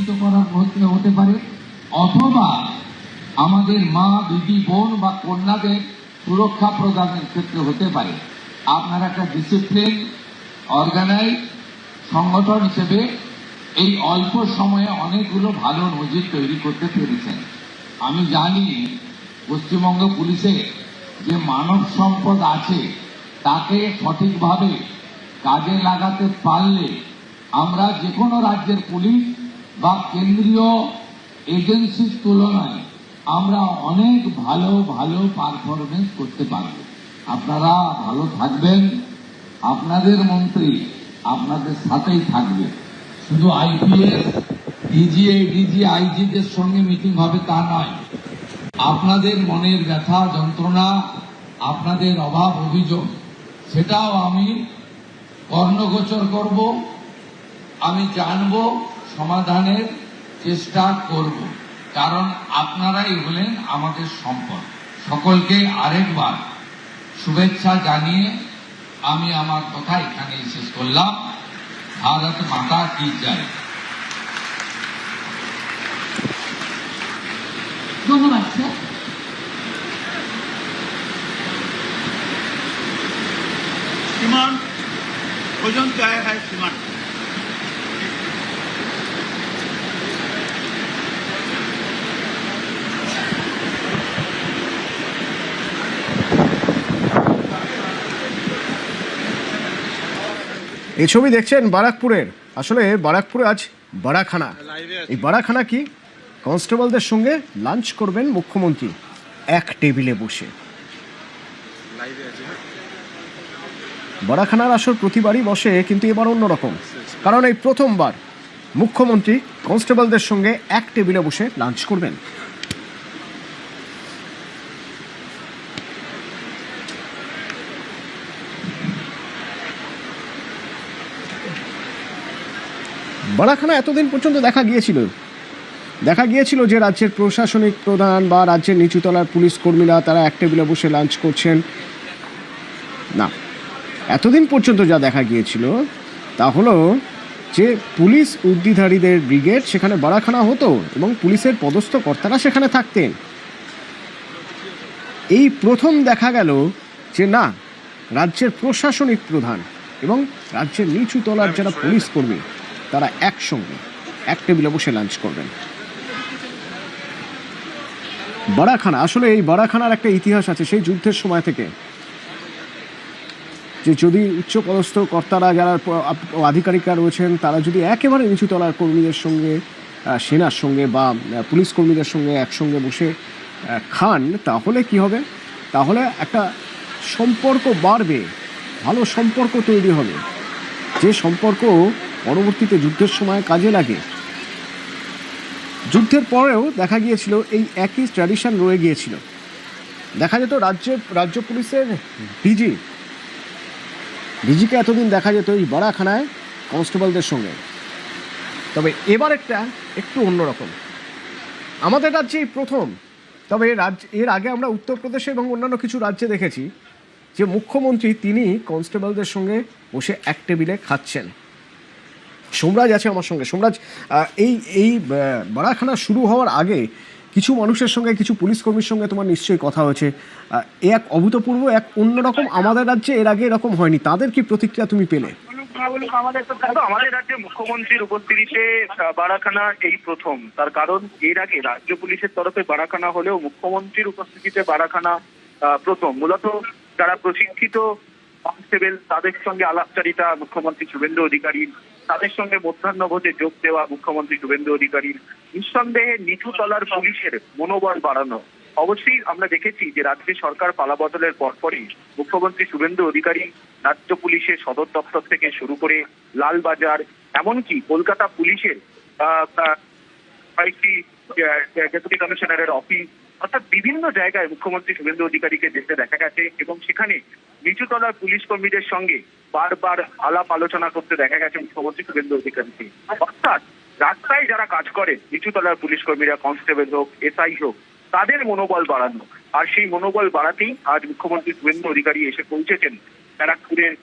প্রতিষ্ঠিত করার হতে পারে, অথবা আমাদের মা, দিদি, বোন বা কন্যাদের সুরক্ষা প্রদানের ক্ষেত্রে হতে পারে। আপনারা একটা ডিসিপ্লিন অর্গানাইজ সংগঠন হিসেবে এই অল্প সময়ে অনেকগুলো ভালো নজির তৈরি করতে পেরেছেন। আমি জানি পশ্চিমবঙ্গ পুলিশে যে মানব সম্পদ আছে তাকে সঠিকভাবে কাজে লাগাতে পারলে আমরা যে কোনো রাজ্যের পুলিশ বা কেন্দ্রীয় এজেন্সির তুলনায় আমরা অনেক ভালো ভালো পারফরমেন্স করতে পারব। আপনারা ভালো থাকবেন, আপনাদের মন্ত্রী আপনাদের সাথেই থাকবে। শুধু আইপিএস, ডিজি, আইজিদের সঙ্গে মিটিং হবে তা নয়, আপনাদের মনের ব্যথা যন্ত্রণা, আপনাদের অভাব অভিযোগ, সেটাও আমি কর্ণগোচর করব, আমি জানব, সমাধানের চেষ্টা করব, কারণ আপনারাই হলেন আমাদের সম্পদ। সকলকে আরেকবার শুভেচ্ছা জানিয়ে আমি আমার কথা এখানেই শেষ করলাম। ভারত মাতা কি জয়। ধন্যবাদ স্যার। श्रीमान भोजन क्या है श्रीमान? এই ছবি দেখছেন বারাকপুরের। আসলে বারাকপুরে আজ বারাখানা। এই বারাখানা কি? কনস্টেবলদের সঙ্গে লাঞ্চ করবেন মুখ্যমন্ত্রী এক টেবিলে বসে। বারাখানার আসর প্রতিবারই বসে, কিন্তু এবার অন্যরকম, কারণ এই প্রথমবার মুখ্যমন্ত্রী কনস্টেবলদের সঙ্গে এক টেবিলে বসে লাঞ্চ করবেন। বারাখানা এতদিন পর্যন্ত দেখা গিয়েছিল যে রাজ্যের প্রশাসনিক প্রধান বা রাজ্যের নিচুতলার পুলিশ কর্মীরা তারা এক টেবিলে বসে লাঞ্চ করছেন। না, এতদিন পর্যন্ত যা দেখা গিয়েছিল তা হলো যে পুলিশ উর্দিধারীদের ব্রিগেড সেখানে বারাখানা হতো এবং পুলিশের পদস্থ কর্তারা সেখানে থাকতেন। এই প্রথম দেখা গেল যে না, রাজ্যের প্রশাসনিক প্রধান এবং রাজ্যের নিচুতলার যারা পুলিশ কর্মী তারা একসঙ্গে এক টেবিলে বসে লাঞ্চ করবেন। বারাখানা, আসলে এই বারাখানার একটা ইতিহাস আছে সেই যুদ্ধের সময় থেকে, যে যদি উচ্চপদস্থ কর্তারা যারা আধিকারিকরা রয়েছেন তারা যদি একেবারে নিচুতলার কর্মীদের সঙ্গে, সেনার সঙ্গে বা পুলিশ কর্মীদের সঙ্গে একসঙ্গে বসে খান, তাহলে কি হবে? তাহলে একটা সম্পর্ক বাড়বে, ভালো সম্পর্ক তৈরি হবে, যে সম্পর্ক পরবর্তীতে যুদ্ধের সময় কাজে লাগে। যুদ্ধের পরেও দেখা গিয়েছিল এই একই ট্র্যাডিশন রয়ে গিয়েছিল। দেখা যেত রাজ্য পুলিশের ডিজিকে এতদিন দেখা যেত এই বারাখানায় কনস্টেবলদের সঙ্গে। তবে এবার একটু অন্যরকম, আমাদের রাজ্যে এই প্রথম। তবে এর আগে আমরা উত্তরপ্রদেশে এবং অন্যান্য কিছু রাজ্যে দেখেছি যে মুখ্যমন্ত্রী তিনি কনস্টেবলদের সঙ্গে বসে এক টেবিলে খাচ্ছেন। সোমরাজ আছে আমার সঙ্গে। সোমরাজ, এই বারাখানা শুরু হওয়ার আগে কিছু মানুষের সঙ্গে, কিছু পুলিশ কর্মীর সঙ্গে তোমার নিশ্চয়ই কথা হয়েছে। এক অভূতপূর্ব, এক অন্যরকম, আমাদের রাজ্যে এর আগে এরকম হয়নি। তাদের কি প্রতিক্রিয়া তুমি পেলে? আমাদের রাজ্যে মুখ্যমন্ত্রীর উপস্থিতিতে বারাখানা এই প্রথম। তার কারণ এর আগে রাজ্য পুলিশের তরফে বারাখানা হলেও মুখ্যমন্ত্রীর উপস্থিতিতে বারাখানা প্রথম। মূলত যারা প্রশিক্ষিত কনস্টেবল তাদের সঙ্গে আলাপচারিতা মুখ্যমন্ত্রী শুভেন্দু অধিকারীর, তাদের সঙ্গে মধ্যাহ্নভোজে যোগ দেওয়া মুখ্যমন্ত্রী শুভেন্দু অধিকারীর, নিঃসন্দেহে নিচু তলার পুলিশের মনোবল বাড়ানো। অবশ্যই আমরা দেখেছি যে রাজ্যে সরকার পালাবদলের পরপরই মুখ্যমন্ত্রী শুভেন্দু অধিকারী রাজ্য পুলিশের সদর দপ্তর থেকে শুরু করে লালবাজার, এমনকি কলকাতা পুলিশের কয়েকটি ডেপুটি কমিশনারের অফিস, অর্থাৎ বিভিন্ন জায়গায় মুখ্যমন্ত্রী শুভেন্দু অধিকারীকে যেতে দেখা গেছে এবং সেখানে নিচুতলার পুলিশ কর্মীদের সঙ্গে বারবার আলাপ আলোচনা করতে দেখা গেছে মুখ্যমন্ত্রী শুভেন্দু অধিকারীকে। অর্থাৎ রাস্তায় যারা কাজ করে নিচুতলার পুলিশ কর্মীরা, কনস্টেবল হোক, এসআই হোক, তাদের মনোবল বাড়ানো। আর সেই মনোবল বাড়াতেই আজ মুখ্যমন্ত্রী শুভেন্দু অধিকারী এসে পৌঁছেছেন ব্যারাকপুরের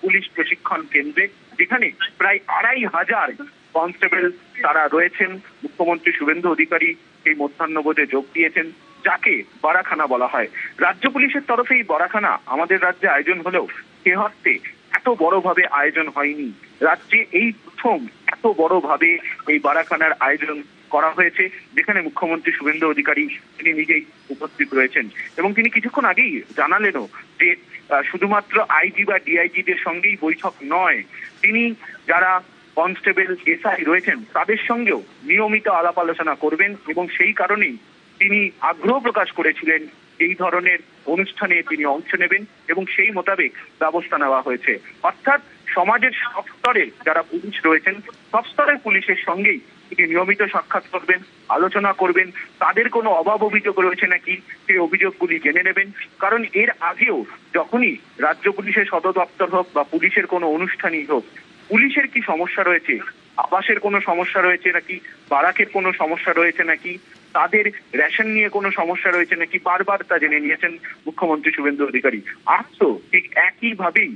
পুলিশ প্রশিক্ষণ কেন্দ্রে, যেখানে প্রায় 2500 কনস্টেবল তারা রয়েছেন। মুখ্যমন্ত্রী শুভেন্দু অধিকারী এই মধ্যাহ্নভোজে যোগ দিয়েছেন, যাকে বারাখানা বলা হয়। রাজ্য পুলিশের তরফে এই বারাখানা আমাদের রাজ্যে আয়োজন হলেও এ অর্থে এত বড়ভাবে আয়োজন হয়নি। রাজ্যে এই প্রথম এত বড়ভাবে এই বারাখানার আয়োজন করা হয়েছে, যেখানে মুখ্যমন্ত্রী শুভেন্দু অধিকারী তিনি নিজেই উপস্থিত রয়েছেন এবং তিনি কিছুক্ষণ আগেই জানালেনও যে শুধুমাত্র আইজি বা ডিআইজিদের সঙ্গেই বৈঠক নয়, তিনি যারা কনস্টেবল এসআই রয়েছেন তাদের সঙ্গেও নিয়মিত আলাপ আলোচনা করবেন এবং সেই কারণেই তিনি আগ্রহ প্রকাশ করেছিলেন এই ধরনের অনুষ্ঠানে তিনি অংশ নেবেন এবং সেই মোতাবেক ব্যবস্থা নেওয়া হয়েছে। অর্থাৎ সমাজের সব স্তরে যারা পুলিশ রয়েছেন সব স্তরের পুলিশের সঙ্গেই তিনি নিয়মিত সাক্ষাৎ করবেন, আলোচনা করবেন, তাদের কোনো অভাব অভিযোগ রয়েছে নাকি সেই অভিযোগগুলি জেনে নেবেন। কারণ এর আগেও যখনই রাজ্য পুলিশের সদর দপ্তর হোক বা পুলিশের কোনো অনুষ্ঠানই হোক, পুলিশের কি সমস্যা রয়েছে, আবাসের কোনো সমস্যা রয়েছে নাকি, বারাকের কোনো সমস্যা রয়েছে নাকি, তাদের রেশন নিয়ে কোনো সমস্যা রয়েছে নাকি, বারবার তা জেনে নিয়েছেন মুখ্যমন্ত্রী শুভেন্দু অধিকারী। আজ তো ঠিক একইভাবেই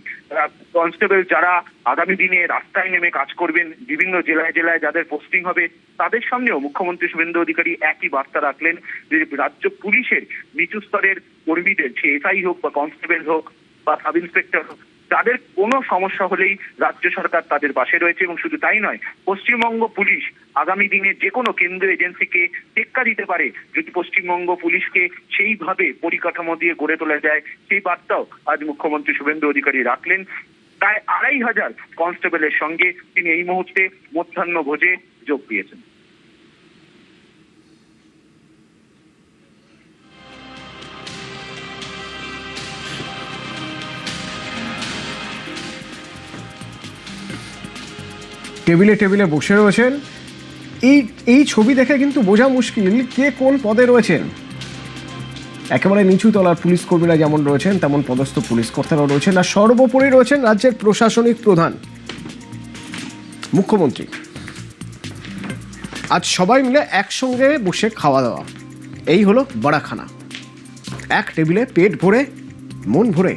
কনস্টেবল যারা আগামী দিনে রাস্তায় নেমে কাজ করবেন, বিভিন্ন জেলায় জেলায় যাদের পোস্টিং হবে, তাদের সামনেও মুখ্যমন্ত্রী শুভেন্দু অধিকারী একই বার্তা রাখলেন যে রাজ্য পুলিশের নিচু স্তরের কর্মীদের, সে এসআই হোক বা কনস্টেবল হোক বা সাব ইন্সপেক্টর হোক, তাদের কোনো সমস্যা হলেই রাজ্য সরকার তাদের পাশে রয়েছে। এবং শুধু তাই নয়, পশ্চিমবঙ্গ পুলিশ আগামী দিনে যে কোনো কেন্দ্রীয় এজেন্সিকে টেক্কা দিতে পারে যদি পশ্চিমবঙ্গ পুলিশকে সেইভাবে পরিকাঠামো দিয়ে গড়ে তোলা যায়, সেই বার্তাও আজ মুখ্যমন্ত্রী শুভেন্দু অধিকারী রাখলেন। প্রায় 2500 কনস্টেবলের সঙ্গে তিনি এই মুহূর্তে মধ্যাহ্ন ভোজে যোগ দিয়েছেন। টেবিলে টেবিলে বসে রয়েছেন। এই ছবি দেখে কিন্তু বোঝা মুশকিল কে কোন পদে রয়েছেন। একেবারে নিচু তলার পুলিশ কর্মীরা যেমন রয়েছেন তেমন পদস্থ পুলিশ কর্তারাও রয়েছেন, আর সর্বোপরি রয়েছেন রাজ্যের প্রশাসনিক প্রধান মুখ্যমন্ত্রী। আজ সবাই মিলে একসঙ্গে বসে খাওয়া দাওয়া, এই হলো বারাখানা। এক টেবিলে পেট ভরে মন ভরে